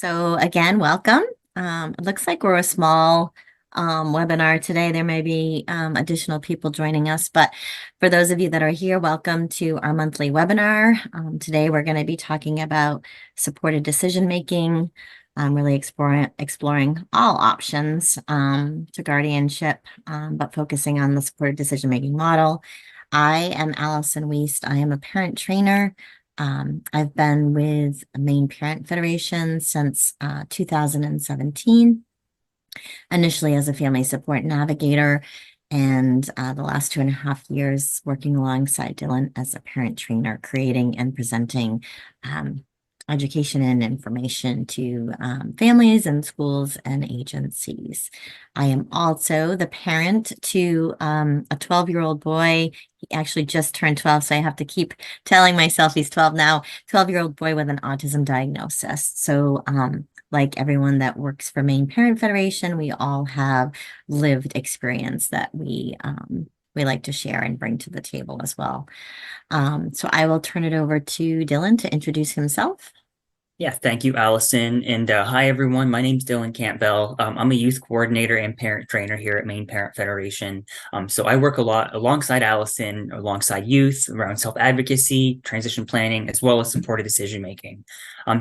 So again, welcome. It looks like we're a small webinar today. There may be additional people joining us, but for those of you that are here, welcome to our monthly webinar. Today we're going to be talking about supported decision making, really exploring all options to guardianship, but focusing on the supported decision making model. I am Allison Wiest. I am a parent trainer. I've been with Maine Parent Federation since 2017, initially as a family support navigator, and the last 2.5 years working alongside Dylan as a parent trainer, creating and presenting education and information to families and schools and agencies. I am also the parent to a 12-year-old boy. He actually just turned 12, so I have to keep telling myself he's 12 now. 12-year-old boy with an autism diagnosis. So like everyone that works for Maine Parent Federation, we all have lived experience that we like to share and bring to the table as well. So I will turn it over to Dylan to introduce himself. Yeah, thank you, Allison. And hi, everyone. My name's Dylan Campbell. I'm a youth coordinator and parent trainer here at Maine Parent Federation. So I work a lot alongside Allison, alongside youth around self-advocacy, transition planning, as well as supported decision making.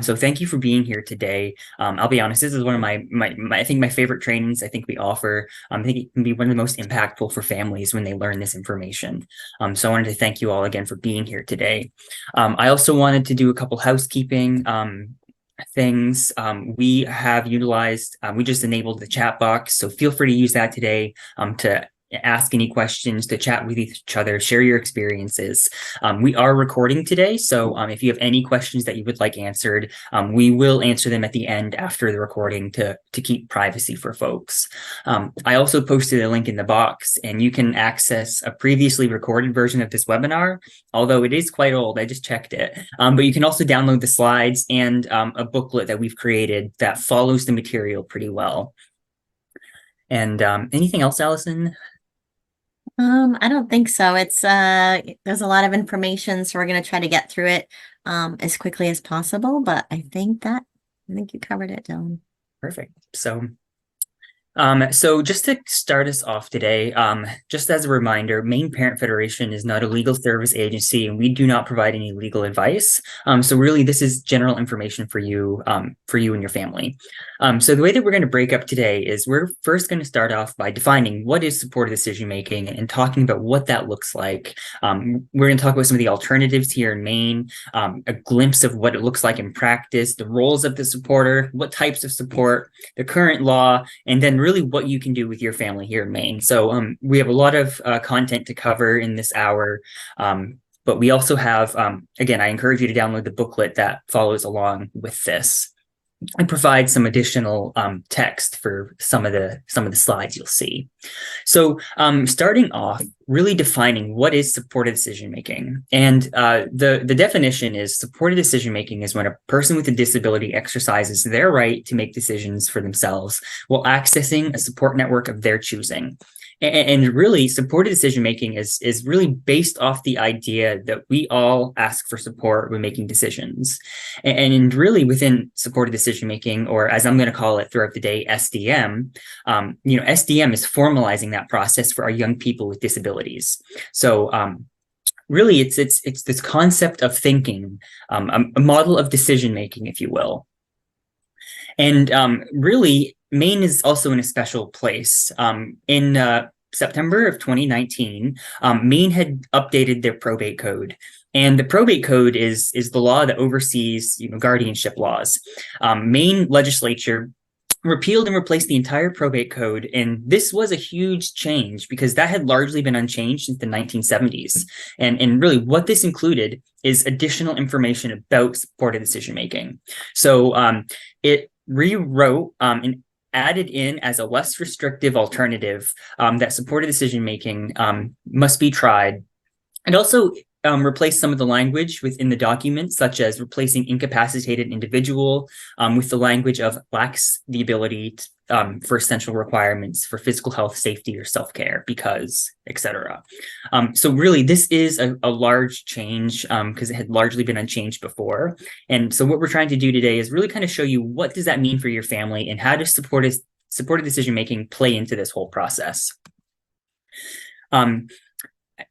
So thank you for being here today. I'll be honest, this is one of my I think my favorite trainings I think we offer. I think it can be one of the most impactful for families when they learn this information. So I wanted to thank you all again for being here today. I also wanted to do a couple housekeeping things. We have utilized, we just enabled the chat box, so feel free to use that today to ask any questions, to chat with each other, share your experiences. We are recording today, so if you have any questions that you would like answered, we will answer them at the end after the recording to keep privacy for folks. I also posted a link in the box, and you can access a previously recorded version of this webinar, although it is quite old. I just checked it. But you can also download the slides and a booklet that we've created that follows the material pretty well. And anything else, Allison? I don't think so. It's there's a lot of information, so we're gonna try to get through it as quickly as possible, but I think you covered it, Dylan. Perfect. So just to start us off today, just as a reminder, Maine Parent Federation is not a legal service agency, and we do not provide any legal advice. So really, this is general information for you and your family. So the way that we're going to break up today is we're first going to start off by defining what is supported decision making and talking about what that looks like. We're going to talk about some of the alternatives here in Maine, a glimpse of what it looks like in practice, the roles of the supporter, what types of support, the current law, and then really what you can do with your family here in Maine. So we have a lot of content to cover in this hour, but we also have, again, I encourage you to download the booklet that follows along with this and provide some additional text for some of the slides you'll see. So starting off, really defining what is supported decision making. And the definition is supported decision making is when a person with a disability exercises their right to make decisions for themselves while accessing a support network of their choosing. And really, supported decision making is really based off the idea that we all ask for support when making decisions. And really, within supported decision making, or as I'm going to call it throughout the day, SDM, SDM is formalizing that process for our young people with disabilities. So really, it's this concept of thinking, a model of decision making, if you will. And really, Maine is also in a special place. In September of 2019, Maine had updated their probate code. And the probate code is the law that oversees guardianship laws. Maine legislature repealed and replaced the entire probate code. And this was a huge change because that had largely been unchanged since the 1970s. And really what this included is additional information about supported decision making. So it rewrote and added in as a less restrictive alternative that supported decision making must be tried. And also replace some of the language within the document, such as replacing incapacitated individual with the language of lacks the ability for essential requirements for physical health, safety, or self-care, because, etc. So really, this is a large change because it had largely been unchanged before. And so what we're trying to do today is really kind of show you what does that mean for your family and how does supported decision-making play into this whole process.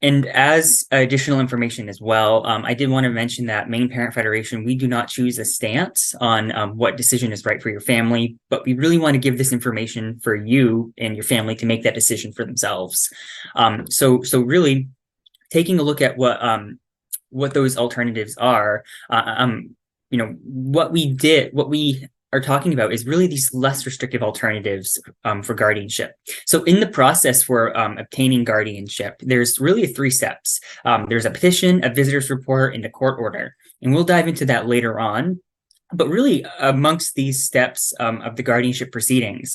And as additional information as well, I did want to mention that Maine Parent Federation, we do not choose a stance on what decision is right for your family, but we really want to give this information for you and your family to make that decision for themselves. So really taking a look at what those alternatives are, what we are talking about is really these less restrictive alternatives for guardianship. So in the process for obtaining guardianship, there's really 3 steps. There's a petition, a visitor's report, and a court order. And we'll dive into that later on. But really, amongst these steps of the guardianship proceedings,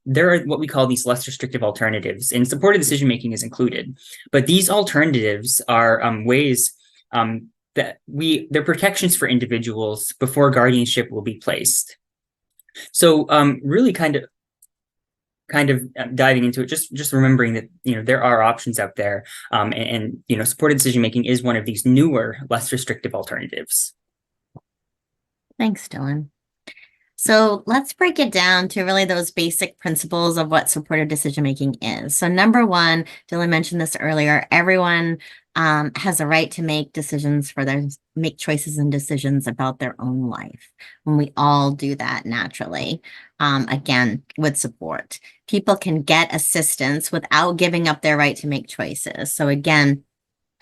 there are what we call these less restrictive alternatives, and supported decision-making is included. But these alternatives are ways they're protections for individuals before guardianship will be placed. So really kind of diving into it, just remembering that there are options out there, and supported decision making is one of these newer, less restrictive alternatives. Thanks, Dylan. So let's break it down to really those basic principles of what supported decision-making is. So number one, Dylan mentioned this earlier, everyone has a right to make make choices and decisions about their own life. When we all do that naturally, again, with support. People can get assistance without giving up their right to make choices. So again,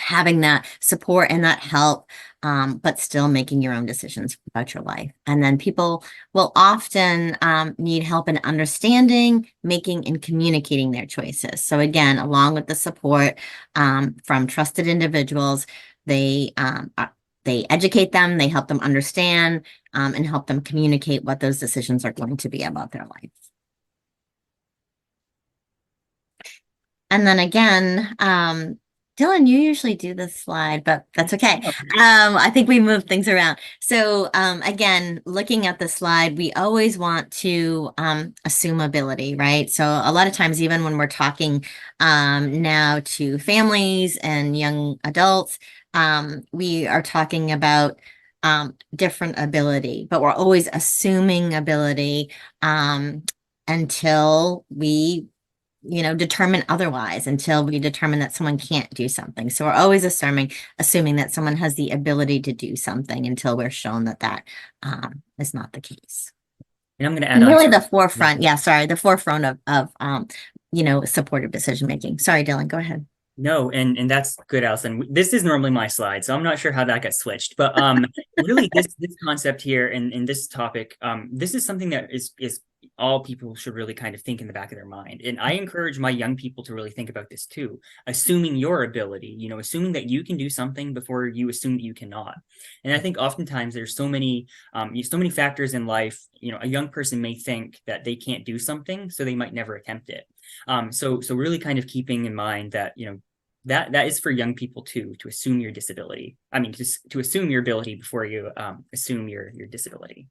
having that support and that help, but still making your own decisions about your life. And then people will often need help in understanding, making, and communicating their choices. So again, along with the support from trusted individuals, they educate them, they help them understand, and help them communicate what those decisions are going to be about their life. And then again, Dylan, you usually do this slide, but that's okay. I think we moved things around. So again, looking at the slide, we always want to assume ability, right? So a lot of times, even when we're talking now to families and young adults, we are talking about different ability, but we're always assuming ability until we determine otherwise, until we determine that someone can't do something. So we're always assuming that someone has the ability to do something until we're shown that that is not the case. And I'm going to add on really the forefront. Yeah, sorry, the forefront of supportive decision making. Sorry, Dylan, go ahead. No, and that's good, Allison. This is normally my slide, so I'm not sure how that got switched. But really, this concept here and this topic, this is something that is all people should really kind of think in the back of their mind. And I encourage my young people to really think about this too, assuming your ability, assuming that you can do something before you assume that you cannot. And I think oftentimes there's so many factors in life. A young person may think that they can't do something, so they might never attempt it. So really kind of keeping in mind that, that is for young people too, to assume your disability. I mean, to assume your ability before you assume your disability.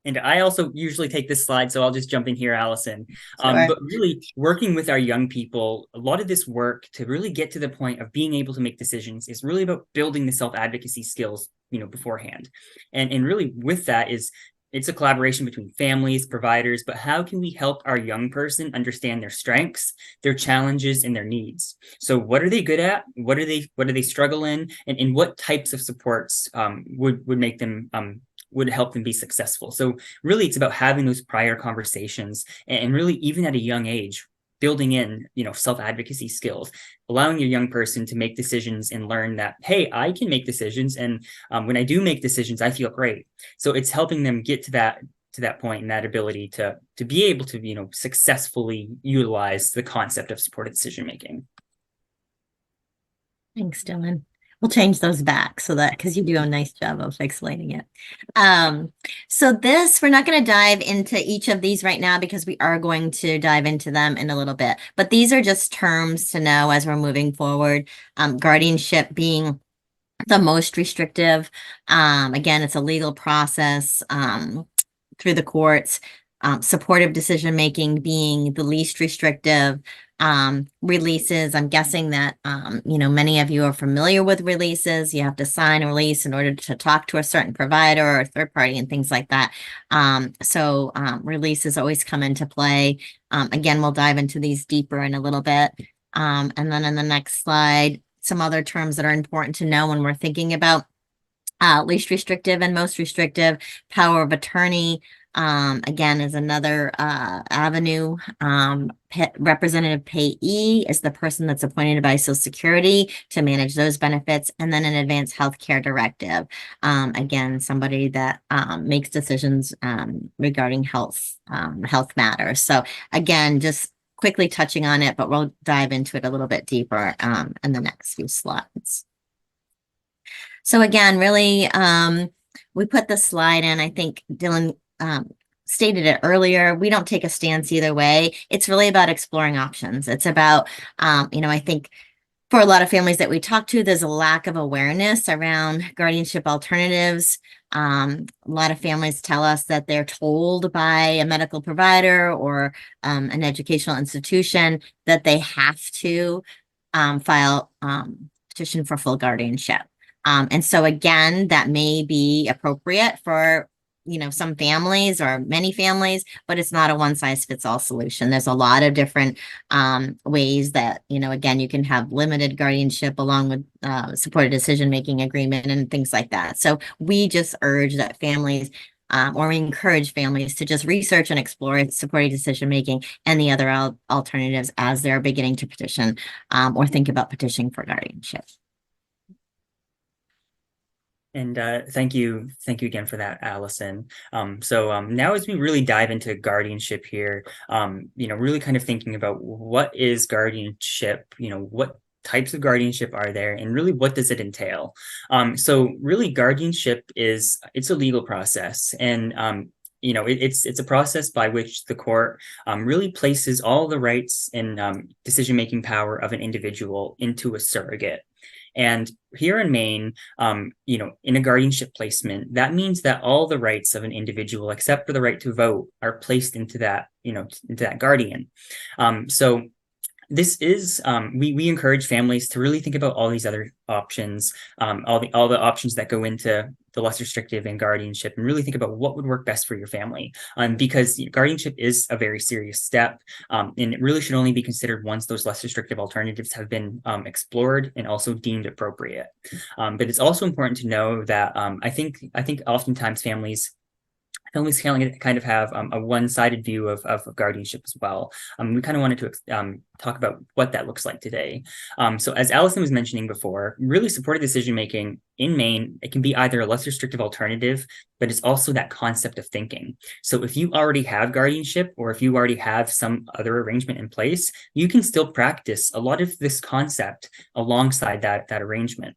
And I also usually take this slide, so I'll just jump in here, Allison. Sure. But really working with our young people, a lot of this work to really get to the point of being able to make decisions is really about building the self-advocacy skills, beforehand. And really with that it's a collaboration between families, providers, but how can we help our young person understand their strengths, their challenges, and their needs? So what are they good at? What do they struggle in? And what types of supports would make them would help them be successful? So really it's about having those prior conversations and really even at a young age, building in, self-advocacy skills, allowing your young person to make decisions and learn that, hey, I can make decisions. And when I do make decisions, I feel great. So it's helping them get to that point and that ability to be able to, successfully utilize the concept of supported decision-making. Thanks, Dylan. We'll change those back because you do a nice job of explaining it. So we're not going to dive into each of these right now because we are going to dive into them in a little bit. But these are just terms to know as we're moving forward. Guardianship being the most restrictive. Again, it's a legal process through the courts. supportive decision making being the least restrictive. Releases, I'm guessing that many of you are familiar with releases. You have to sign a release in order to talk to a certain provider or third party and things like that. So releases always come into play. Again, we'll dive into these deeper in a little bit. And then in the next slide, some other terms that are important to know when we're thinking about least restrictive and most restrictive. Power of attorney, again, is another avenue. Representative payee is the person that's appointed by Social Security to manage those benefits. And then an advanced healthcare directive. Again, somebody that makes decisions regarding health matters. So again, just quickly touching on it, but we'll dive into it a little bit deeper in the next few slides. So again, really, we put the slide in. I think Dylan stated it earlier. We don't take a stance either way. It's really about exploring options. It's about, I think for a lot of families that we talk to, there's a lack of awareness around guardianship alternatives. A lot of families tell us that they're told by a medical provider or an educational institution that they have to file petition for full guardianship. And so again, that may be appropriate for, some families or many families, but it's not a one size fits all solution. There's a lot of different ways that, again, you can have limited guardianship along with supported decision-making agreement and things like that. So we just urge that families or we encourage families to just research and explore supported decision-making and the other alternatives as they're beginning to petition or think about petitioning for guardianship. And thank you again for that, Allison. So now as we really dive into guardianship here, really kind of thinking about what is guardianship, what types of guardianship are there, and really what does it entail? So really guardianship it's a legal process, and it's a process by which the court really places all the rights and decision-making power of an individual into a surrogate. And here in Maine, in a guardianship placement, that means that all the rights of an individual, except for the right to vote, are placed into that, into that guardian. So this is we encourage families to really think about all these other options, all the options that go into the less restrictive and guardianship, and really think about what would work best for your family. Because guardianship is a very serious step, and it really should only be considered once those less restrictive alternatives have been explored and also deemed appropriate. But it's also important to know that I think oftentimes families kind of have a one-sided view of guardianship as well. We kind of wanted to talk about what that looks like today. So as Allison was mentioning before, really supported decision-making in Maine, it can be either a less restrictive alternative, but it's also that concept of thinking. So if you already have guardianship, or if you already have some other arrangement in place, you can still practice a lot of this concept alongside that arrangement.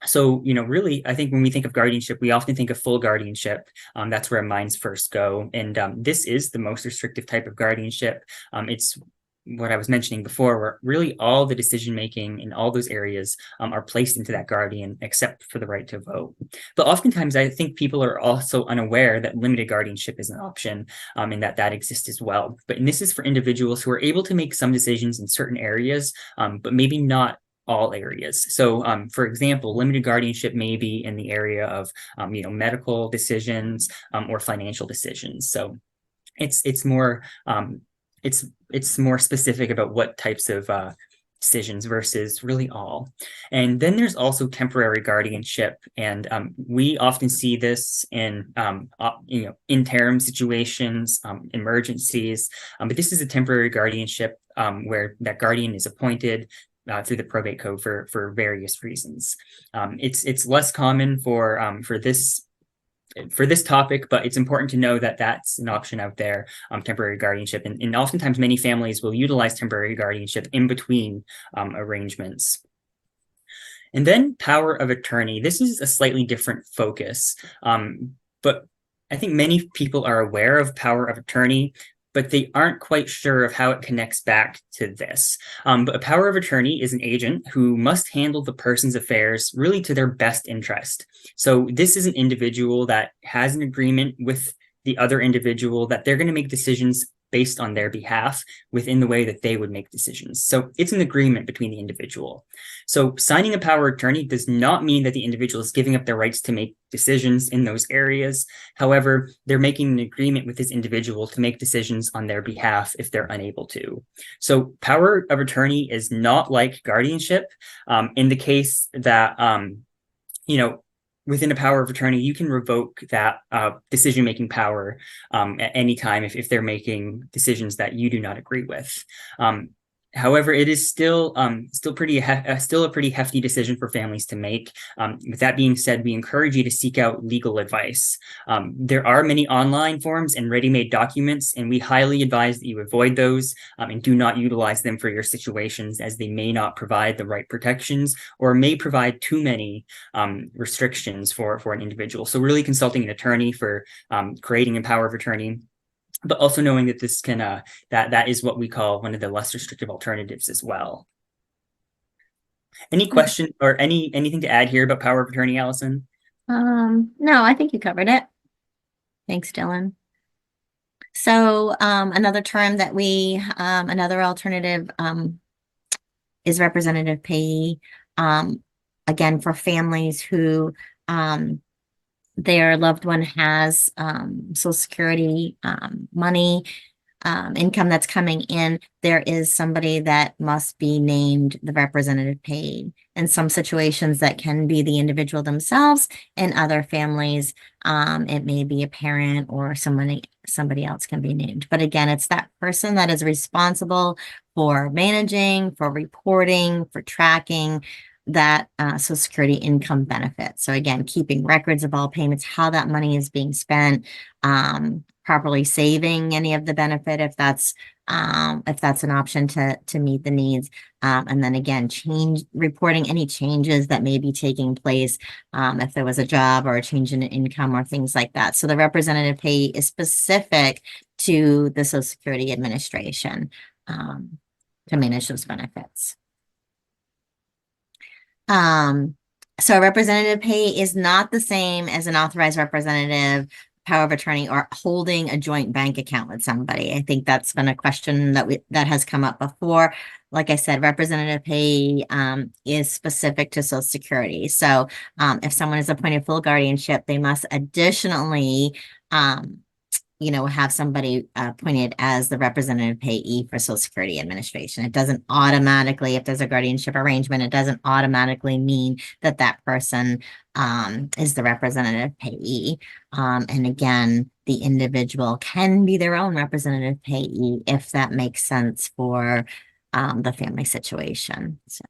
So, really, I think when we think of guardianship, we often think of full guardianship. That's where our minds first go. And this is the most restrictive type of guardianship. It's what I was mentioning before, where really all the decision-making in all those areas are placed into that guardian, except for the right to vote. But oftentimes, I think people are also unaware that limited guardianship is an option, and that exists as well. But this is for individuals who are able to make some decisions in certain areas, but maybe not all areas. So, for example, limited guardianship may be in the area of, medical decisions or financial decisions. So, it's more specific about what types of decisions versus really all. And then there's also temporary guardianship, and we often see this in interim situations, emergencies. But this is a temporary guardianship where that guardian is appointed through the probate code for various reasons. It's less common for this topic, but it's important to know that that's an option out there, temporary guardianship. And oftentimes many families will utilize temporary guardianship in between arrangements. And then power of attorney. This is a slightly different focus, but I think many people are aware of power of attorney, but they aren't quite sure of how it connects back to this. But a power of attorney is an agent who must handle the person's affairs really to their best interest. So this is an individual that has an agreement with the other individual that they're going to make decisions based on their behalf within the way that they would make decisions. So it's an agreement between the individual. So signing a power of attorney does not mean that the individual is giving up their rights to make decisions in those areas. However, they're making an agreement with this individual to make decisions on their behalf if they're unable to. So power of attorney is not like guardianship. In the case that, within a power of attorney, you can revoke that decision-making power at any time if they're making decisions that you do not agree with. However, it is still a pretty hefty decision for families to make. With that being said, we encourage you to seek out legal advice. There are many online forums and ready-made documents, and we highly advise that you avoid those and do not utilize them for your situations, as they may not provide the right protections or may provide too many restrictions for an individual. So really consulting an attorney for creating a power of attorney, but also knowing that this can that is what we call one of the less restrictive alternatives as well. Any question or anything to add here about power of attorney, Allison? No, I think you covered it. Thanks, Dylan. So another term that another alternative is representative payee. Again, for families who their loved one has Social Security money, income that's coming in, there is somebody that must be named the representative paid. In some situations, that can be the individual themselves. In other families, it may be a parent or somebody else can be named. But again, it's that person that is responsible for managing, for reporting, for tracking that Social Security income benefit. So again, keeping records of all payments, how that money is being spent, properly saving any of the benefit if that's an option to meet the needs, and then again reporting any changes that may be taking place, if there was a job or a change in income or things like that. So the representative payee is specific to the Social Security Administration to manage those benefits. So a representative payee is not the same as an authorized representative, power of attorney, or holding a joint bank account with somebody. I think that's been a question that has come up before. Like I said, representative payee is specific to Social Security. So if someone is appointed full guardianship, they must additionally have somebody appointed as the representative payee for Social Security Administration. It doesn't automatically, if there's a guardianship arrangement, it doesn't automatically mean that that person is the representative payee. And again, the individual can be their own representative payee if that makes sense for the family situation. So.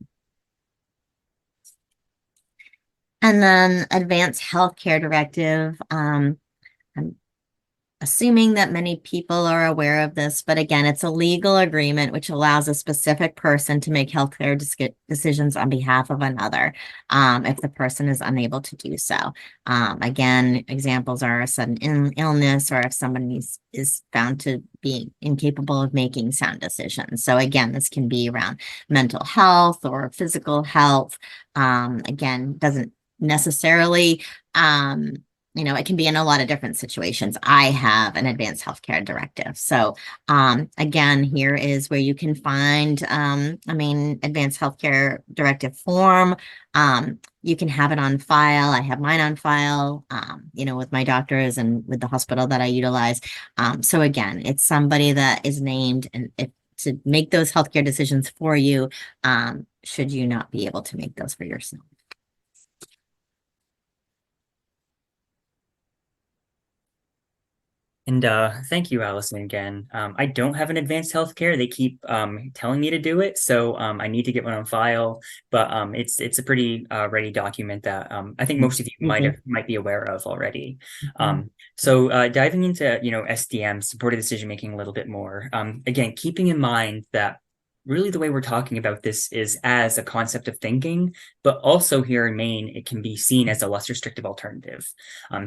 And then Advanced Healthcare Directive. I'm assuming that many people are aware of this, but again, it's a legal agreement which allows a specific person to make healthcare decisions on behalf of another, if the person is unable to do so. Again, examples are a sudden illness, or if somebody is found to be incapable of making sound decisions. So again, this can be around mental health or physical health. Again, doesn't necessarily it can be in a lot of different situations. I have an advanced healthcare directive. So again, here is where you can find advanced healthcare directive form. You can have it on file. I have mine on file, with my doctors and with the hospital that I utilize. So again, it's somebody that is named to make those healthcare decisions for you, should you not be able to make those for yourself. And thank you, Allison, again. I don't have an advanced healthcare. They keep telling me to do it, so I need to get one on file. But it's a pretty ready document that I think most of you might be aware of already. So diving into SDM, supported decision making, a little bit more. Again, keeping in mind that really the way we're talking about this is as a concept of thinking, but also here in Maine, it can be seen as a less restrictive alternative.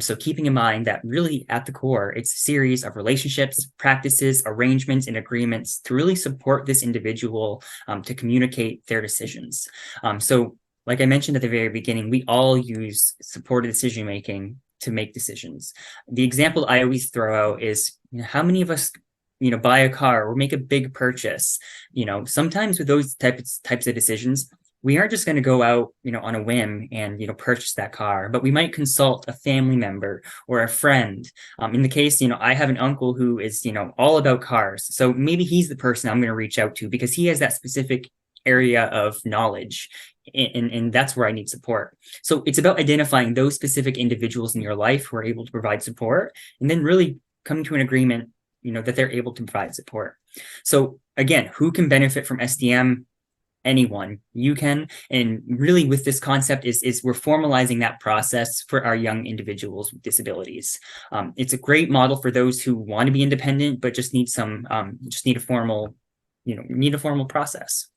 So keeping in mind that really at the core, it's a series of relationships, practices, arrangements, and agreements to really support this individual to communicate their decisions. So like I mentioned at the very beginning, we all use supported decision-making to make decisions. The example I always throw out is, how many of us buy a car or make a big purchase? Sometimes with those types of decisions, we aren't just going to go out, on a whim and, purchase that car, but we might consult a family member or a friend. In the case, I have an uncle who is, all about cars. So maybe he's the person I'm going to reach out to because he has that specific area of knowledge. And that's where I need support. So it's about identifying those specific individuals in your life who are able to provide support, and then really coming to an agreement, that they're able to provide support. So again, who can benefit from SDM? Anyone. You can. And really with this concept is we're formalizing that process for our young individuals with disabilities. It's a great model for those who want to be independent, but just need a formal process.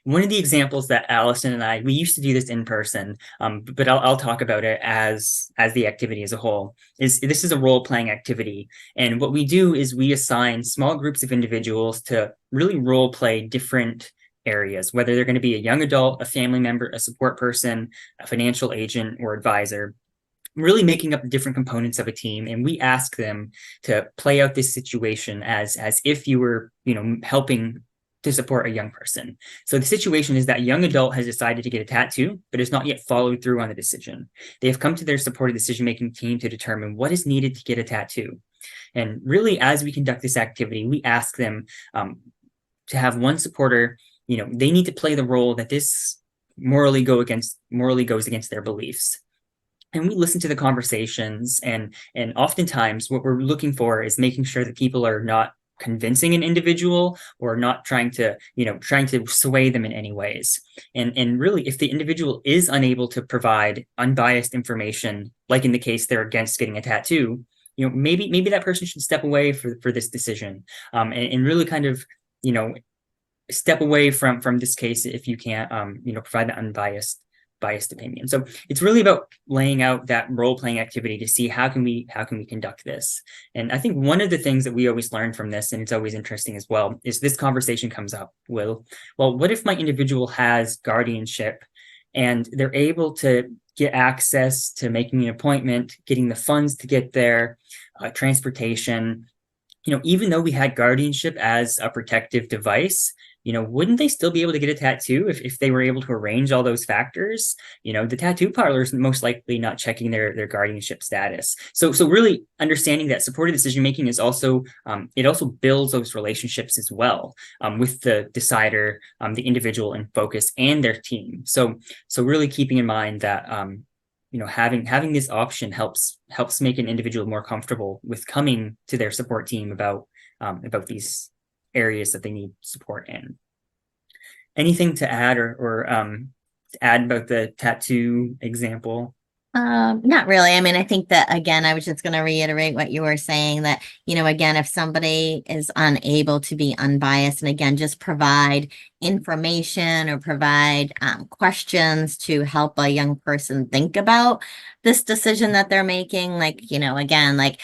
One of the examples that Allison and we used to do this in person, but I'll talk about it as the activity as a whole, this is a role-playing activity. And what we do is we assign small groups of individuals to really role-play different areas, whether they're going to be a young adult, a family member, a support person, a financial agent, or advisor, really making up the different components of a team. And we ask them to play out this situation as if you were, helping to support a young person. So the situation is that a young adult has decided to get a tattoo, but has not yet followed through on the decision. They have come to their supported decision-making team to determine what is needed to get a tattoo. And really, as we conduct this activity, we ask them to have one supporter, they need to play the role that this morally goes against their beliefs. And we listen to the conversations, and oftentimes what we're looking for is making sure that people are not convincing an individual or not trying to sway them in any ways. And really, if the individual is unable to provide unbiased information, like in the case they're against getting a tattoo, maybe that person should step away for this decision, and really kind of, step away from this case if you can't, provide the unbiased opinion. So it's really about laying out that role-playing activity to see how can we conduct this. And I think one of the things that we always learn from this, and it's always interesting as well, is this conversation comes up, well, what if my individual has guardianship and they're able to get access to making an appointment, getting the funds to get there, transportation, even though we had guardianship as a protective device, wouldn't they still be able to get a tattoo if they were able to arrange all those factors? The tattoo parlor is most likely not checking their guardianship status. So really understanding that supported decision-making is also, it also builds those relationships as well, with the decider, the individual in focus, and their team. So really keeping in mind that, having this option helps make an individual more comfortable with coming to their support team about these areas that they need support in. Anything to add or to add about the tattoo example? Not really. I mean, I think that, again, I was just going to reiterate what you were saying, that, again, if somebody is unable to be unbiased, and again, just provide information or provide questions to help a young person think about this decision that they're making, like, again, like,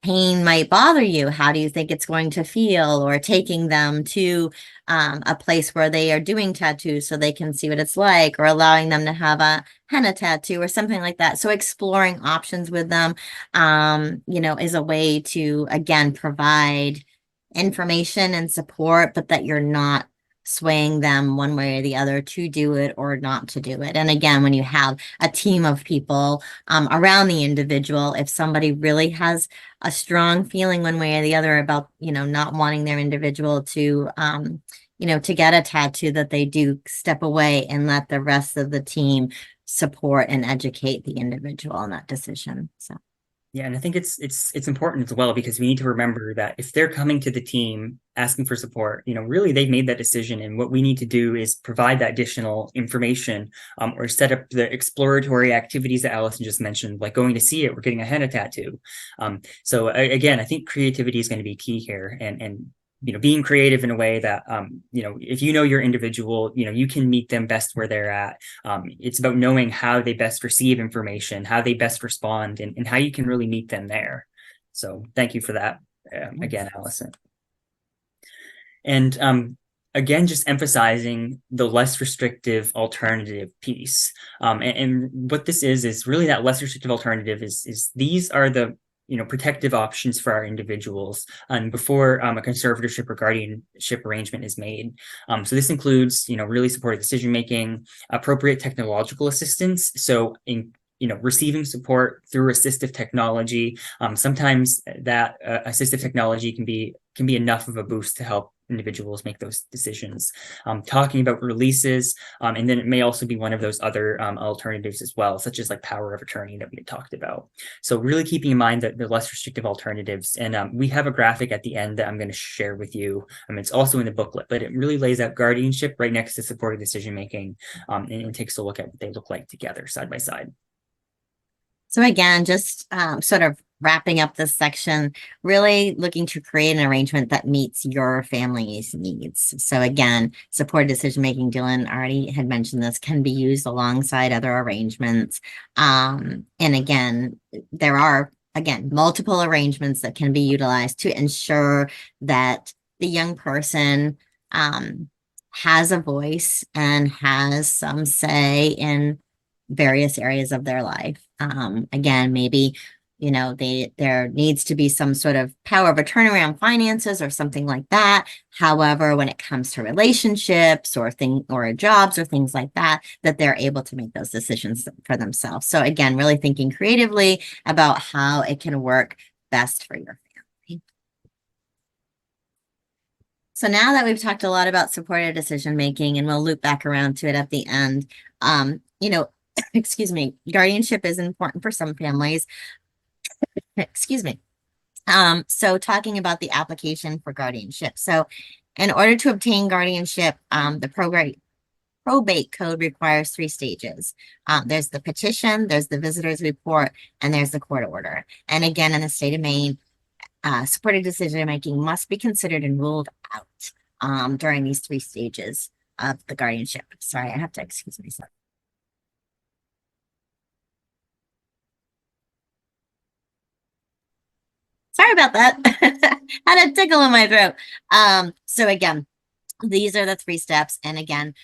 pain might bother you. How do you think it's going to feel? Or taking them to a place where they are doing tattoos so they can see what it's like, or allowing them to have a henna tattoo or something like that. So exploring options with them, is a way to, again, provide information and support, but that you're not swaying them one way or the other to do it or not to do it. And again, when you have a team of people around the individual, if somebody really has a strong feeling one way or the other about, not wanting their individual to, to get a tattoo, that they do step away and let the rest of the team support and educate the individual in that decision. So. Yeah, and I think it's important as well, because we need to remember that if they're coming to the team asking for support, really they've made that decision, and what we need to do is provide that additional information, or set up the exploratory activities that Allison just mentioned, like going to see it or getting a henna tattoo. So again, I think creativity is going to be key here, and being creative in a way that, if your individual, you can meet them best where they're at. It's about knowing how they best receive information, how they best respond, and how you can really meet them there. So thank you for that, again, Allison. And again, just emphasizing the less restrictive alternative piece. And what this is really that less restrictive alternative is these are the protective options for our individuals before a conservatorship or guardianship arrangement is made. So this includes, really supportive decision making, appropriate technological assistance. So in receiving support through assistive technology. Sometimes that assistive technology can be enough of a boost to help individuals make those decisions. Talking about releases, and then it may also be one of those other alternatives as well, such as like power of attorney that we had talked about. So really keeping in mind that the less restrictive alternatives, and we have a graphic at the end that I'm going to share with you. It's also in the booklet, but it really lays out guardianship right next to supportive decision making, and takes a look at what they look like together side by side. So again, just sort of wrapping up this section, really looking to create an arrangement that meets your family's needs. So again, supported decision-making, Dylan already had mentioned this, can be used alongside other arrangements. And again, there are, multiple arrangements that can be utilized to ensure that the young person has a voice and has some say in various areas of their life. Again, maybe, there needs to be some sort of power of attorney around finances or something like that. However, when it comes to relationships or jobs or things like that, that they're able to make those decisions for themselves. So again, really thinking creatively about how it can work best for your family. So now that we've talked a lot about supported decision making, and we'll loop back around to it at the end, excuse me, guardianship is important for some families. Excuse me. So talking about the application for guardianship. So in order to obtain guardianship, the probate code requires 3 stages. There's the petition, there's the visitor's report, and there's the court order. And again, in the state of Maine, supported decision making must be considered and ruled out during these 3 stages of the guardianship. Sorry, I have to excuse myself. Sorry about that. Had a tickle in my throat. So again, these are the 3 steps. And again,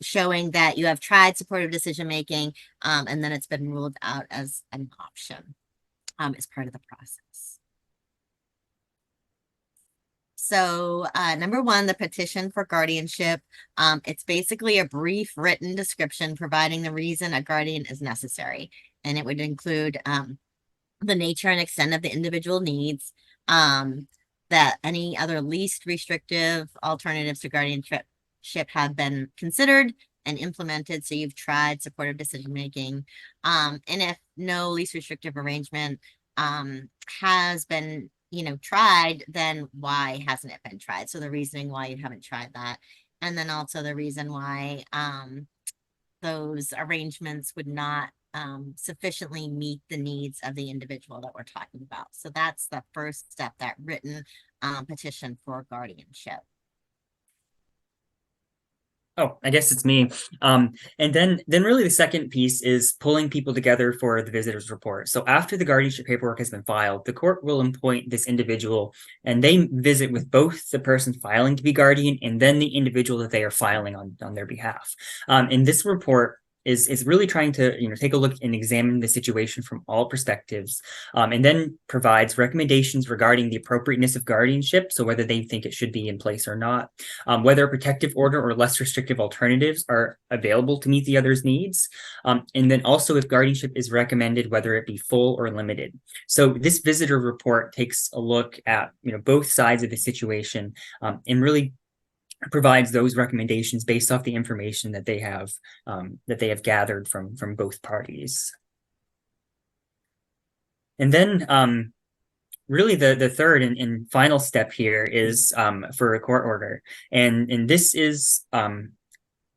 showing that you have tried supportive decision making, and then it's been ruled out as an option as part of the process. So number 1, the petition for guardianship. It's basically a brief written description providing the reason a guardian is necessary. And it would include the nature and extent of the individual needs, that any other least restrictive alternatives to guardianship have been considered and implemented. So you've tried supportive decision making. And if no least restrictive arrangement has been, tried, then why hasn't it been tried? So the reasoning why you haven't tried that. And then also the reason why those arrangements would not sufficiently meet the needs of the individual that we're talking about. So that's the first step, that written petition for guardianship. Oh, I guess it's me. And then really the second piece is pulling people together for the visitor's report. So after the guardianship paperwork has been filed, the court will appoint this individual, and they visit with both the person filing to be guardian and then the individual that they are filing on their behalf. And this report is really trying to take a look and examine the situation from all perspectives, and then provides recommendations regarding the appropriateness of guardianship, so whether they think it should be in place or not, whether a protective order or less restrictive alternatives are available to meet the other's needs, and then also if guardianship is recommended, whether it be full or limited. So this visitor report takes a look at both sides of the situation, and really provides those recommendations based off the information that they have gathered from both parties. And then really the third and final step here is for a court order, and this is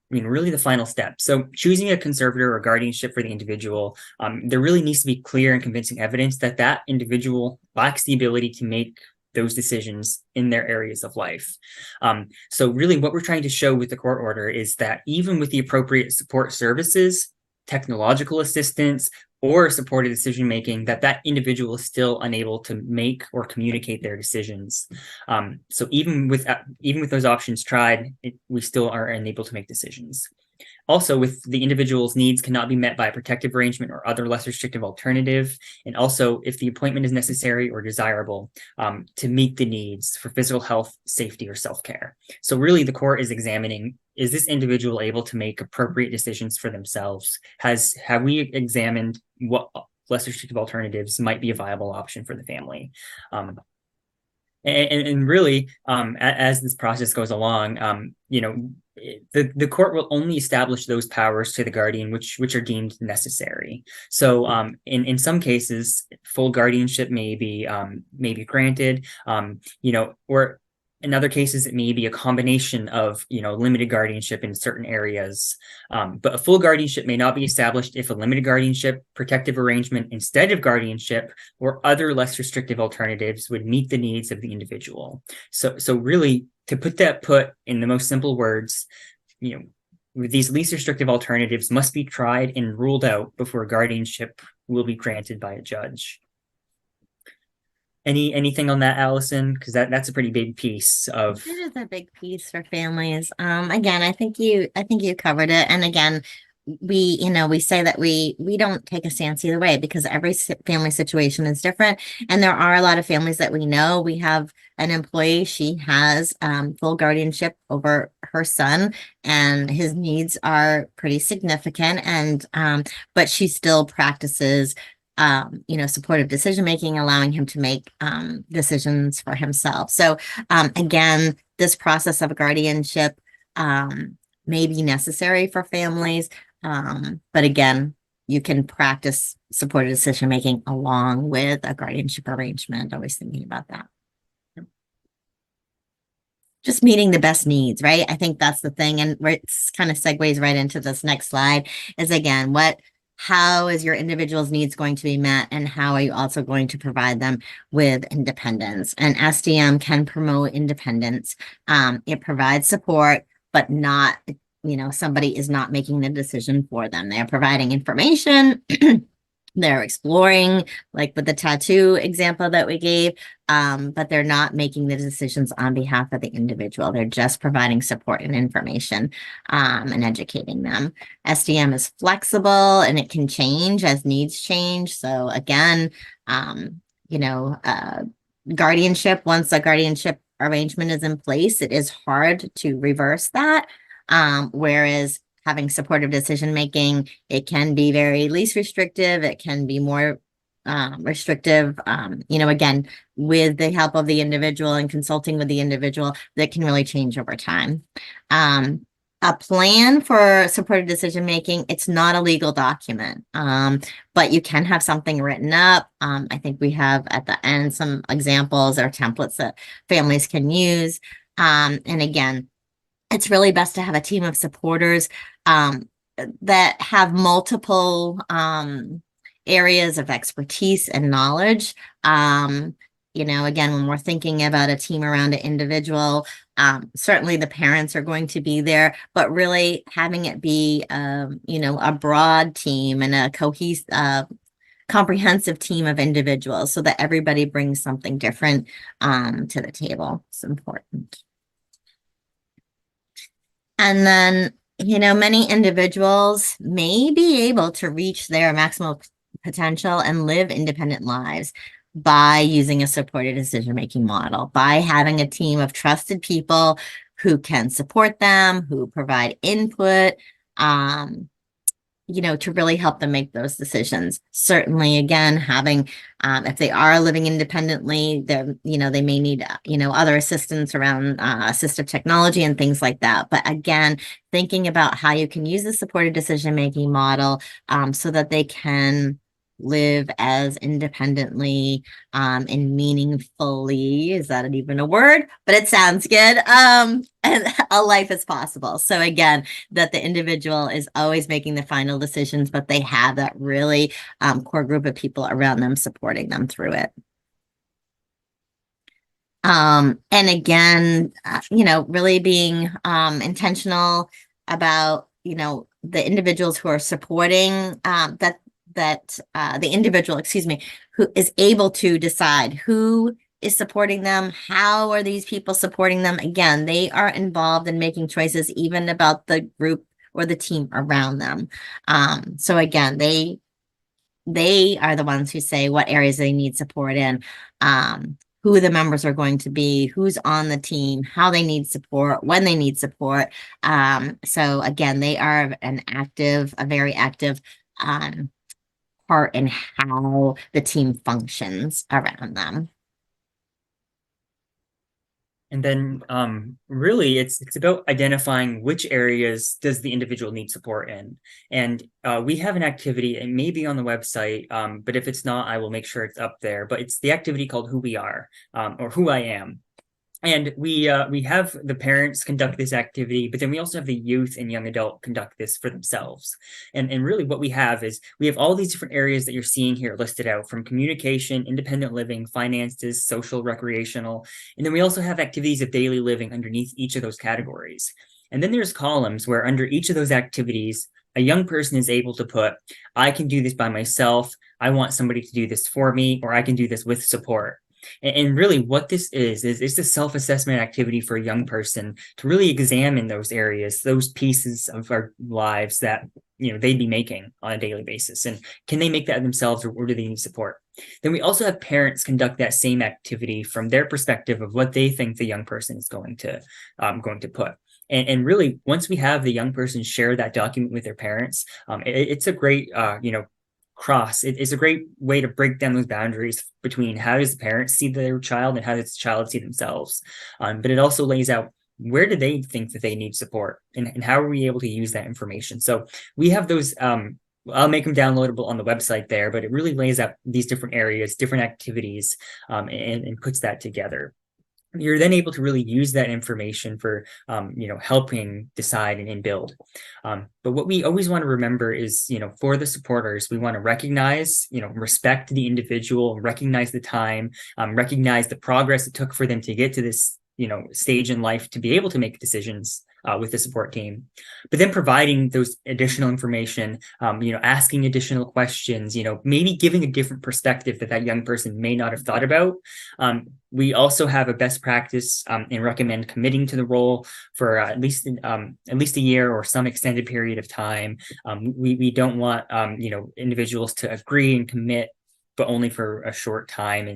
really the final step. So choosing a conservator or guardianship for the individual, there really needs to be clear and convincing evidence that that individual lacks the ability to make those decisions in their areas of life. So really what we're trying to show with the court order is that even with the appropriate support services, technological assistance, or supported decision making, that individual is still unable to make or communicate their decisions. So even with those options tried, we still are unable to make decisions. Also, with the individual's needs cannot be met by a protective arrangement or other less restrictive alternative, and also if the appointment is necessary or desirable to meet the needs for physical health, safety, or self-care. So really the court is examining, is this individual able to make appropriate decisions for themselves? Have we examined what less restrictive alternatives might be a viable option for the family? And really, as this process goes along, the court will only establish those powers to the guardian which are deemed necessary. So, in some cases, full guardianship may be granted. Or in other cases, it may be a combination of limited guardianship in certain areas. But a full guardianship may not be established if a limited guardianship, protective arrangement instead of guardianship, or other less restrictive alternatives would meet the needs of the individual. So really, to put in the most simple words, these least restrictive alternatives must be tried and ruled out before guardianship will be granted by a judge. Anything on that, Allison? Because that's a pretty big piece of. It is a big piece for families. Again, I think you covered it. And again, we say that we don't take a stance either way because every family situation is different. And there are a lot of families that we know. We have an employee, she has full guardianship over her son, and his needs are pretty significant. And but she still practices supportive decision making, allowing him to make decisions for himself. So again, this process of guardianship may be necessary for families. But again, you can practice supported decision making along with a guardianship arrangement. Always thinking about that. Just meeting the best needs, right? I think that's the thing. And it kind of segues right into this next slide is again, how is your individual's needs going to be met, and how are you also going to provide them with independence? And SDM can promote independence. It provides support, but not, somebody is not making the decision for them. They're providing information. They're exploring, like with the tattoo example that we gave, but they're not making the decisions on behalf of the individual. They're just providing support and information and educating them. SDM is flexible and it can change as needs change. So again, guardianship, once a guardianship arrangement is in place, it is hard to reverse that. Whereas having supportive decision making, it can be very least restrictive. It can be more restrictive. Again, with the help of the individual and consulting with the individual, that can really change over time. A plan for supportive decision making, it's not a legal document, but you can have something written up. I think we have at the end some examples or templates that families can use. And again, it's really best to have a team of supporters that have multiple areas of expertise and knowledge. Again, when we're thinking about a team around an individual, certainly the parents are going to be there, but really having it be, a broad team and a cohesive, comprehensive team of individuals so that everybody brings something different to the table. It's important. And then, many individuals may be able to reach their maximal potential and live independent lives by using a supported decision-making model, by having a team of trusted people who can support them, who provide input, to really help them make those decisions. Certainly, again, having, if they are living independently, they may need, other assistance around assistive technology and things like that. But again, thinking about how you can use the supported decision-making model so that they can live as independently and meaningfully, is that even a word? But it sounds good, and a life as possible. So again, that the individual is always making the final decisions, but they have that really core group of people around them supporting them through it. And again, really being intentional about, the individuals who are supporting that that the individual, excuse me, who is able to decide who is supporting them, how are these people supporting them. Again, they are involved in making choices even about the group or the team around them. So again, they are the ones who say what areas they need support in, who the members are going to be, who's on the team, how they need support, when they need support. So again, they are a very active part in how the team functions around them. And then really it's about identifying which areas does the individual need support in. And we have an activity, it may be on the website, but if it's not, I will make sure it's up there. But it's the activity called Who We Are, or Who I Am. And we have the parents conduct this activity, but then we also have the youth and young adult conduct this for themselves. And really what we have is we have all these different areas that you're seeing here listed out, from communication, independent living, finances, social, recreational. And then we also have activities of daily living underneath each of those categories. And then there's columns where under each of those activities, a young person is able to put, I can do this by myself, I want somebody to do this for me, or I can do this with support. And really what this is it's a self-assessment activity for a young person to really examine those areas, those pieces of our lives that they'd be making on a daily basis. And can they make that themselves, or do they need support? Then we also have parents conduct that same activity from their perspective of what they think the young person is going to put. And really, once we have the young person share that document with their parents, it's a great it's a great way to break down those boundaries between how does the parent see their child and how does the child see themselves. But it also lays out, where do they think that they need support, and how are we able to use that information? So we have those, I'll make them downloadable on the website there, but it really lays out these different areas, different activities, and puts that together. You're then able to really use that information for helping decide and build. But what we always want to remember is, for the supporters, we want to recognize, respect the individual, recognize the time, recognize the progress it took for them to get to this stage in life to be able to make decisions with the support team. But then providing those additional information, asking additional questions, maybe giving a different perspective that young person may not have thought about. We also have a best practice and recommend committing to the role for at least a year or some extended period of time. We don't want individuals to agree and commit, but only for a short time,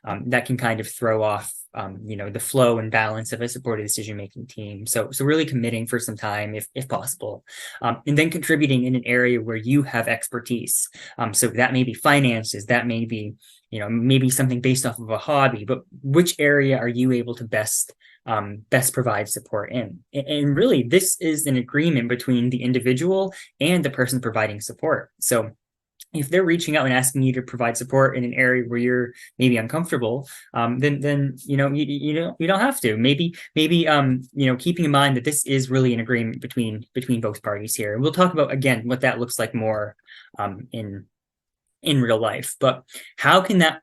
and that can kind of throw off the flow and balance of a supported decision-making team. So really committing for some time if possible, and then contributing in an area where you have expertise. So that may be finances, that may be maybe something based off of a hobby, but which area are you able to best provide support in? And really, this is an agreement between the individual and the person providing support. So if they're reaching out and asking you to provide support in an area where you're maybe uncomfortable, then you don't have to. Maybe keeping in mind that this is really an agreement between both parties here. And we'll talk about again what that looks like more in real life. But how can that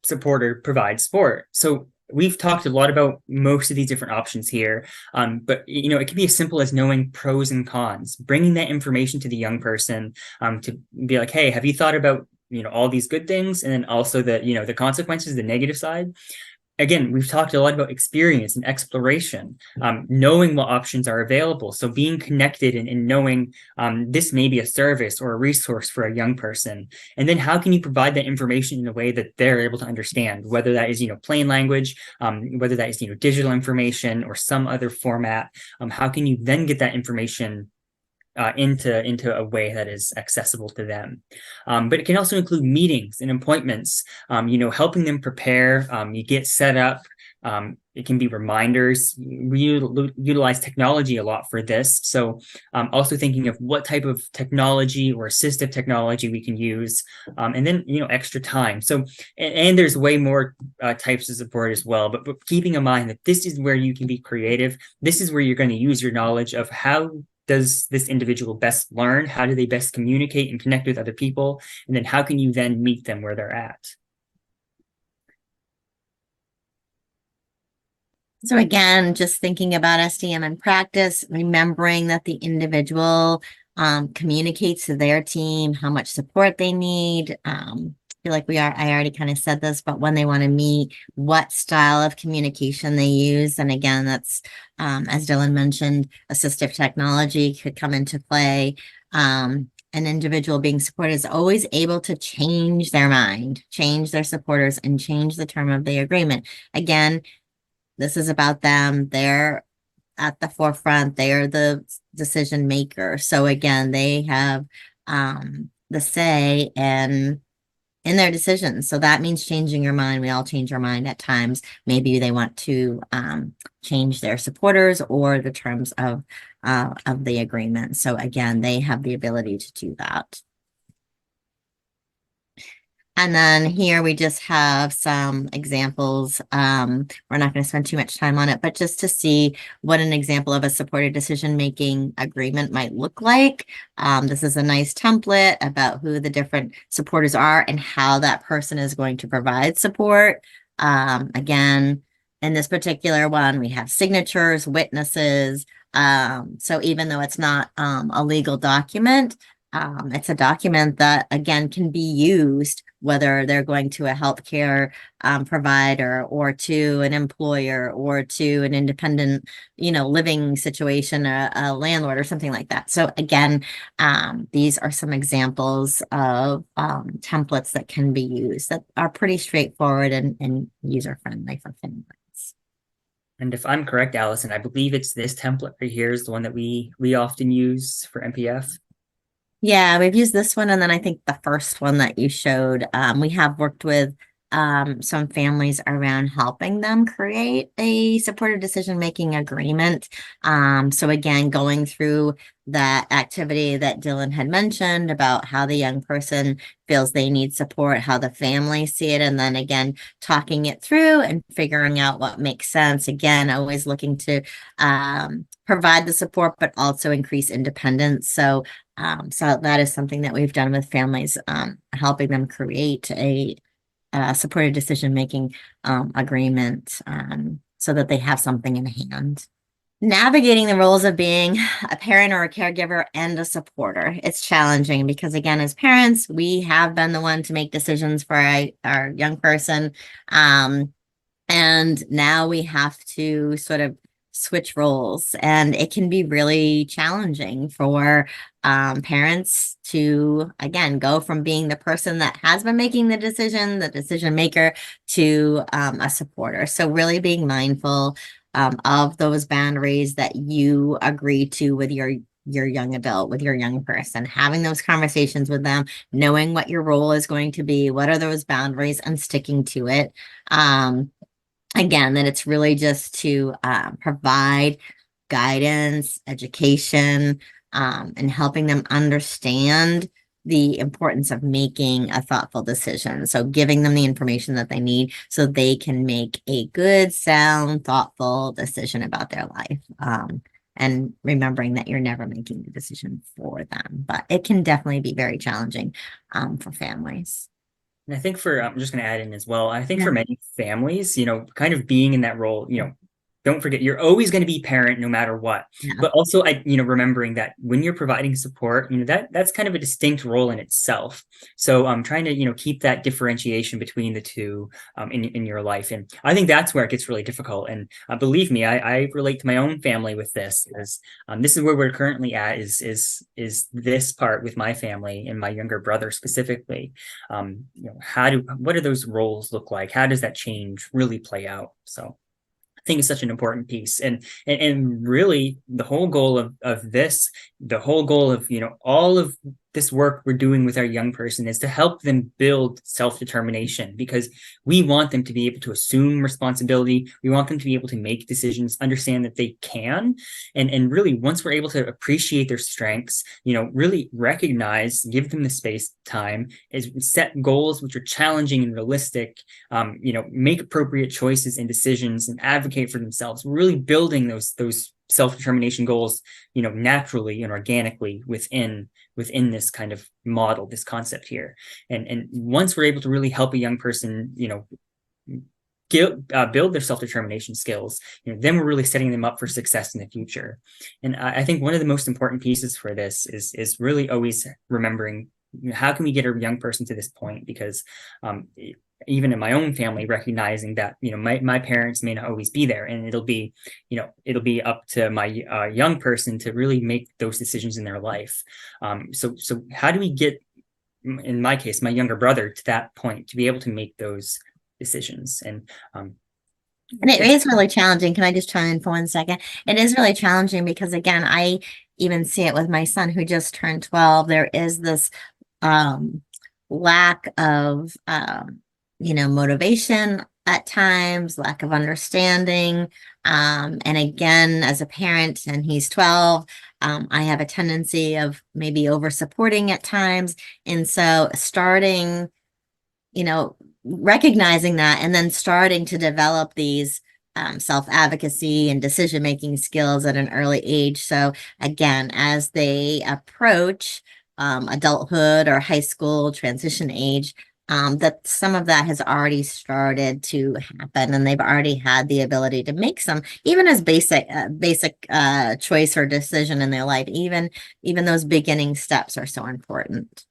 supporter provide support? So we've talked a lot about most of these different options here, but it can be as simple as knowing pros and cons, bringing that information to the young person, to be like, hey, have you thought about all these good things, and then also the consequences, the negative side. Again, we've talked a lot about experience and exploration, knowing what options are available. So being connected and knowing this may be a service or a resource for a young person. And then how can you provide that information in a way that they're able to understand, whether that is, plain language, whether that is, digital information or some other format. How can you then get that information into a way that is accessible to them? But it can also include meetings and appointments, helping them prepare. You get set up. It can be reminders. We utilize technology a lot for this. So also thinking of what type of technology or assistive technology we can use, and then, extra time. So, and there's way more types of support as well, but keeping in mind that this is where you can be creative. This is where you're going to use your knowledge of how does this individual best learn? How do they best communicate and connect with other people? And then how can you then meet them where they're at? So again, just thinking about SDM in practice, remembering that the individual communicates to their team how much support they need. I feel like I already kind of said this, but when they want to meet, what style of communication they use. And again, that's, as Dylan mentioned, assistive technology could come into play. An individual being supported is always able to change their mind, change their supporters, and change the term of the agreement. Again, this is about them. They're at the forefront. They are the decision maker. So again, they have the say and in their decisions. So that means changing your mind. We all change our mind at times. Maybe they want to change their supporters or the terms of the agreement. So again, they have the ability to do that. And then here we just have some examples. We're not going to spend too much time on it, but just to see what an example of a supported decision-making agreement might look like. This is a nice template about who the different supporters are and how that person is going to provide support. Again, in this particular one, we have signatures, witnesses. So even though it's not a legal document, it's a document that, again, can be used whether they're going to a healthcare provider or to an employer or to an independent, living situation, a landlord or something like that. So again, these are some examples of templates that can be used that are pretty straightforward and user-friendly for families. And if I'm correct, Allison, I believe it's this template right here is the one that we often use for MPF. Yeah, we've used this one, and then I think the first one that you showed, we have worked with some families around helping them create a supported decision-making agreement. So again, going through that activity that Dylan had mentioned about how the young person feels they need support, how the family see it, and then again, talking it through and figuring out what makes sense. Again, always looking to provide the support, but also increase independence. So that is something that we've done with families, helping them create a supported decision-making agreement so that they have something in hand. Navigating the roles of being a parent or a caregiver and a supporter. It's challenging because, again, as parents, we have been the one to make decisions for our young person. And now we have to sort of switch roles, and it can be really challenging for parents to, again, go from being the person that has been making the decision maker, to a supporter. So really being mindful of those boundaries that you agree to with your young adult, with your young person, having those conversations with them, knowing what your role is going to be, what are those boundaries, and sticking to it. Again, that it's really just to provide guidance, education, and helping them understand the importance of making a thoughtful decision. So giving them the information that they need so they can make a good, sound, thoughtful decision about their life. And remembering that you're never making the decision for them, but it can definitely be very challenging for families. And I think I'm just going to add in as well. I think Yeah. for many families, kind of being in that role, don't forget you're always going to be parent no matter what. Yeah. But also, remembering that when you're providing support, that's kind of a distinct role in itself. So I'm trying to, keep that differentiation between the two in your life. And I think that's where it gets really difficult. And believe me, I relate to my own family with this, as this is where we're currently at, is this part with my family and my younger brother specifically. What do those roles look like? How does that change really play out? So I think it's such an important piece. And really the whole goal of this, the whole goal of, all of this work we're doing with our young person is to help them build self-determination, because we want them to be able to assume responsibility. We want them to be able to make decisions, understand that they can. And really, once we're able to appreciate their strengths, really recognize, give them the space, time, is set goals which are challenging and realistic, make appropriate choices and decisions and advocate for themselves, really building those self-determination goals, naturally and organically within this kind of model, this concept here. And once we're able to really help a young person, build their self-determination skills, then we're really setting them up for success in the future. And I think one of the most important pieces for this is really always remembering, how can we get a young person to this point? Because even in my own family, recognizing that my parents may not always be there, and it'll be up to my young person to really make those decisions in their life. So how do we get, in my case, my younger brother, to that point to be able to make those decisions? And it is really challenging. Can I just chime in for 1 second? It is really challenging because, again, I even see it with my son who just turned 12. There is this um, lack of, motivation at times, lack of understanding. And again, as a parent, and he's 12, I have a tendency of maybe over supporting at times. And so starting, recognizing that and then starting to develop these self-advocacy and decision-making skills at an early age. So again, as they approach adulthood or high school transition age, that some of that has already started to happen, and they've already had the ability to make some, even as basic choice or decision in their life. Even those beginning steps are so important.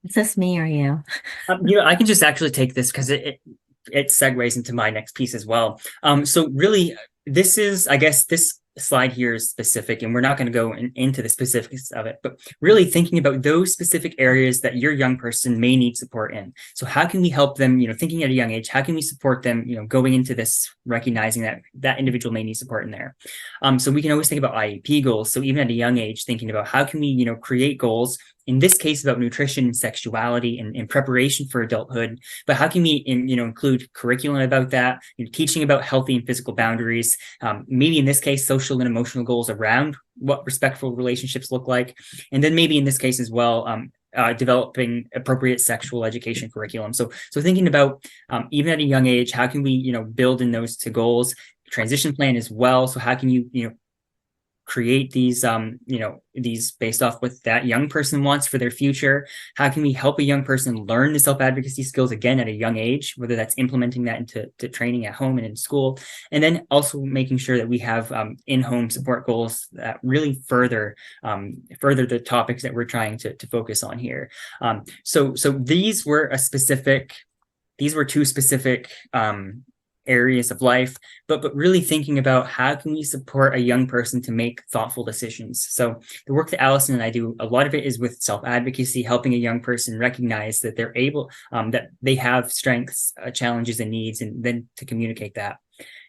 Is this me or you? I can just actually take this because it segues into my next piece as well. So really, this is, I guess, this slide here is specific, and we're not going to go into the specifics of it, but really thinking about those specific areas that your young person may need support in. So how can we help them, thinking at a young age, how can we support them, going into this, recognizing that that individual may need support in there. So we can always think about IEP goals. So even at a young age, thinking about how can we, create goals, in this case about nutrition and sexuality and in preparation for adulthood, but how can we include curriculum about that, teaching about healthy and physical boundaries, maybe in this case social and emotional goals around what respectful relationships look like, and then maybe in this case as well, developing appropriate sexual education curriculum. So thinking about even at a young age, how can we build in those to goals, transition plan as well. So how can you create these these based off what that young person wants for their future? How can we help a young person learn the self-advocacy skills again at a young age, whether that's implementing that into training at home and in school, and then also making sure that we have in-home support goals that really further the topics that we're trying to focus on here. So these were two specific areas of life, but really thinking about how can we support a young person to make thoughtful decisions. So the work that Allison and I do, a lot of it is with self-advocacy, helping a young person recognize that they're able, that they have strengths, challenges, and needs, and then to communicate that.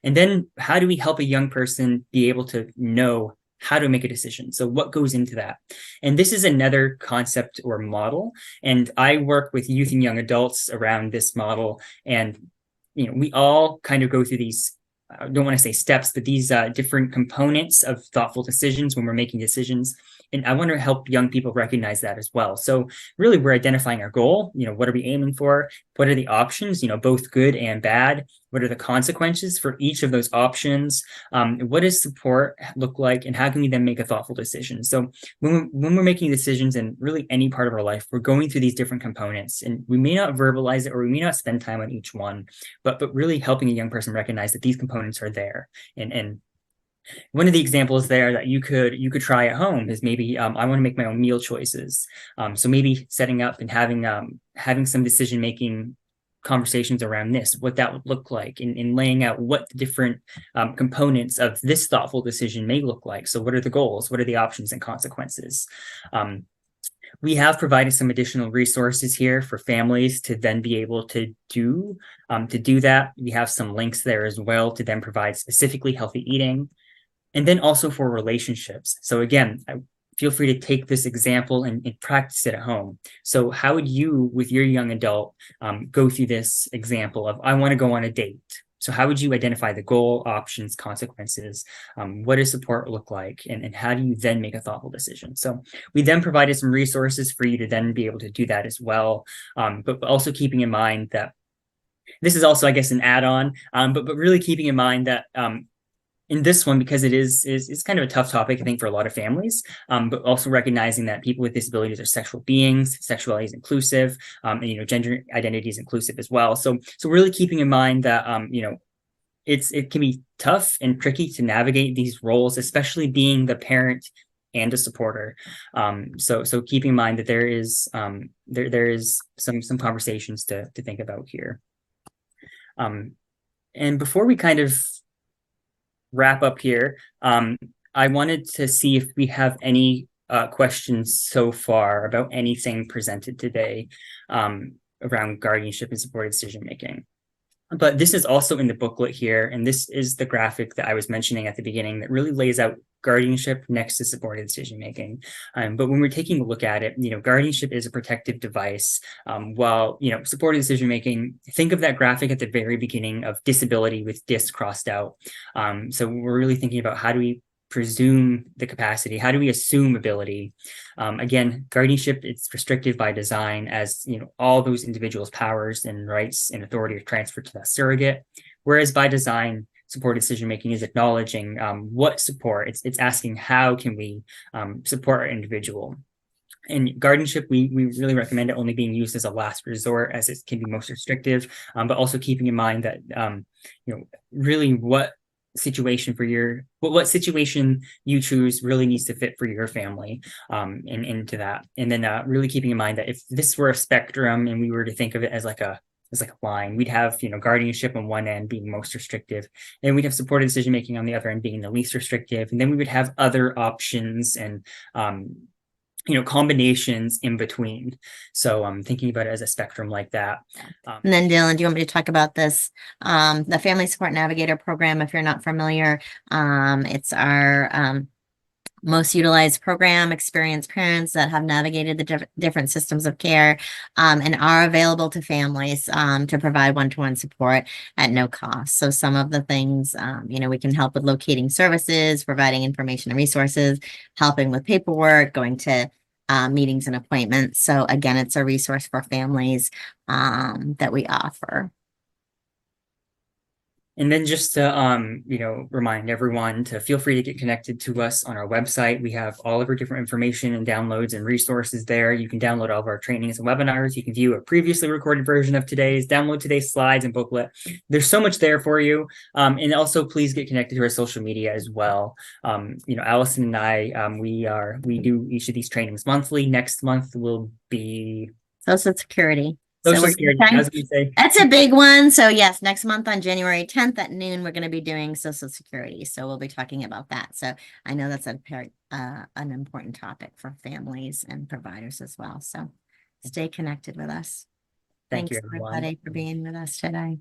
And then how do we help a young person be able to know how to make a decision? So what goes into that? And this is another concept or model. And I work with youth and young adults around this model. And we all kind of go through these, I don't want to say steps, but these different components of thoughtful decisions when we're making decisions. And I want to help young people recognize that as well. So really, we're identifying our goal. What are we aiming for? What are the options, both good and bad? What are the consequences for each of those options? What does support look like? And how can we then make a thoughtful decision? So when we're making decisions in really any part of our life, we're going through these different components, and we may not verbalize it or we may not spend time on each one, but really helping a young person recognize that these components are there. And one of the examples there that you could try at home is maybe I want to make my own meal choices. So maybe setting up and having some decision-making conversations around this, what that would look like, and laying out what the different components of this thoughtful decision may look like. So what are the goals? What are the options and consequences? We have provided some additional resources here for families to then be able to do that. We have some links there as well to then provide specifically healthy eating. And then also for relationships. So again, feel free to take this example and practice it at home. So how would you, with your young adult, go through this example of, I want to go on a date? So how would you identify the goal, options, consequences? What does support look like? And how do you then make a thoughtful decision? So we then provided some resources for you to then be able to do that as well. But also keeping in mind that this is also, I guess, an add-on, but really keeping in mind that in this one, because it is kind of a tough topic, I think, for a lot of families, but also recognizing that people with disabilities are sexual beings, sexuality is inclusive, and gender identity is inclusive as well. So really keeping in mind that it can be tough and tricky to navigate these roles, especially being the parent and a supporter. So keeping in mind that there is some conversations to think about here. And before we kind of wrap up here, I wanted to see if we have any questions so far about anything presented today around guardianship and supported decision making. But this is also in the booklet here, and this is the graphic that I was mentioning at the beginning that really lays out guardianship next to supported decision making. But when we're taking a look at it, guardianship is a protective device, while supported decision making. Think of that graphic at the very beginning of disability with dis crossed out. So we're really thinking about how do we presume the capacity? How do we assume ability? Again, guardianship, it's restrictive by design, as all those individuals' powers and rights and authority are transferred to that surrogate. Whereas by design, supported decision making is acknowledging what support. It's asking how can we support our individual. In guardianship, we really recommend it only being used as a last resort, as it can be most restrictive, but also keeping in mind that really what situation you choose really needs to fit for your family, and into that. And then really keeping in mind that if this were a spectrum and we were to think of it as like a line, we'd have guardianship on one end being most restrictive, and we'd have supported decision making on the other end being the least restrictive, and then we would have other options and combinations in between. So I'm thinking about it as a spectrum like that. And then Dylan, do you want me to talk about this? The Family Support Navigator program, if you're not familiar, it's our most utilized program. Experienced parents that have navigated the different systems of care and are available to families to provide one-to-one support at no cost. So some of the things, we can help with locating services, providing information and resources, helping with paperwork, going to meetings and appointments. So again, it's a resource for families that we offer. And then just to remind everyone to feel free to get connected to us on our website. We have all of our different information and downloads and resources there. You can download all of our trainings and webinars. You can view a previously recorded version of download today's slides and booklet. There's so much there for you. And also please get connected to our social media as well. Allison and I, we do each of these trainings monthly. Next month will be Social Security. Social Security, as we say. That's a big one. So yes, next month on January 10th at noon, we're going to be doing Social Security. So we'll be talking about that. So I know that's an important topic for families and providers as well. So stay connected with us. Thank you, Thanks everyone. everybody for being with us today.